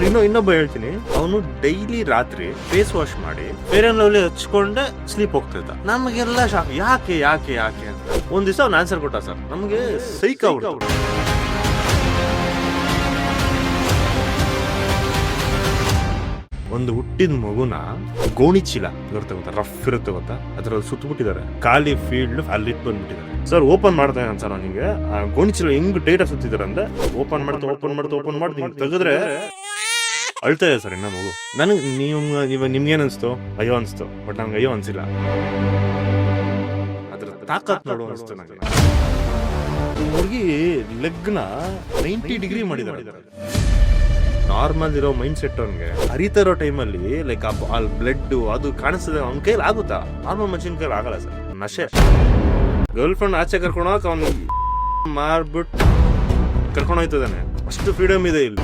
ಇನ್ನೊಬ್ಬ ಹೇಳ್ತೀನಿ, ಅವನು ಡೈಲಿ ರಾತ್ರಿ ಫೇಸ್ ವಾಶ್ ಮಾಡಿ ಫೇರ್ ಅಂಡ್ ಲವ್ಲಿ ಹಚ್ಕೊಂಡೆ ಸ್ಲೀಪ್ ಹೋಗ್ತಿದ್ದ. ನಮಗೆಲ್ಲ ಶಾಕ್, ಯಾಕೆ ಯಾಕೆ ಯಾಕೆ ಅಂತ. ಒಂದ್ ದಿವಸ ಅವ್ನು ಆನ್ಸರ್ ಕೊಟ್ಟ ಸರ್, ನಮಗೆ ಸೈಕ್ ಆಗ್ಬಿಡ್ತು. ಒಂದು ಹುಟ್ಟಿದ ಮಗುನ ಗೋಣಿ ಚೀಲ ಗೊತ್ತಾ, ರಫ್ ಇರುತ್ತೆ ಗೊತ್ತಾ, ಅದ್ರಲ್ಲಿ ಸುತ್ತಬಿಟ್ಟಿದ್ದಾರೆ, ಖಾಲಿ ಫೀಲ್ಡ್ ಅಲ್ಲಿ ಇಟ್ಟು ಬಂದ್ಬಿಟ್ಟಿದ್ದಾರೆ. ಸರ್ ಓಪನ್ ಮಾಡ್ತಾ ಸರ್ ನನಗೆ ಆ ಗೋಣಿ ಚೀಲ ಹೆಂಗ್ ಟೈಟ್ ಸುತ್ತಿದ್ದಾರೆ ಅಂದ್ರೆ, ಓಪನ್ ಮಾಡಿ ತೆಗೆದ್ರೆ ಅಳ್ತಾ ಇದೆ ಸರ್ ಇನ್ನ ಮಗು. ನನಗೆ ನಿಮ್ಗೇನ್ ಅನ್ಸ್ತು? ಅಯ್ಯೋ ಅನ್ಸ್ತು. ಬಟ್ ನಂಗೆ ಅಯ್ಯೋ ಅನ್ಸಿಲ್ಲ, ಅದ್ರ ತಾಕತ್ ನೋಡು ಅನ್ಸ್ತು ನನಗೆ. ಹುಡುಗಿ ಲೆಗ್ನ 90 ಡಿಗ್ರಿ ಮಾಡಿದ್ದಾರೆ. ನಾರ್ಮಲ್ ಇರೋ ಮೈಂಡ್ ಸೆಟ್ ಅವ್ನಿಗೆ ಹರಿತಾ ಇರೋ ಟೈಮಲ್ಲಿ ಲೈಕ್ ಅಲ್ಲಿ ಬ್ಲಡ್ ಅದು ಕಾಣಿಸ್ತದೆ, ಅವ್ನ ಕೈಲಿ ಆಗುತ್ತಾ? ನಾರ್ಮಲ್ ಮನುಷ್ಯನ ಕೈಲಿ ಆಗಲ್ಲ ಸರ್. ನಶೆ. ಗರ್ಲ್ ಫ್ರೆಂಡ್ ಆಚೆ ಕರ್ಕೊಂಡೋಗಕ್ ಅವ್ನು ಮಾರ್ಬಿಟ್ಟು ಕರ್ಕೊಂಡು ಹೋಯ್ತದಾನೆ. ಅಷ್ಟು ಫ್ರೀಡಮ್ ಇದೆ ಇಲ್ಲಿ.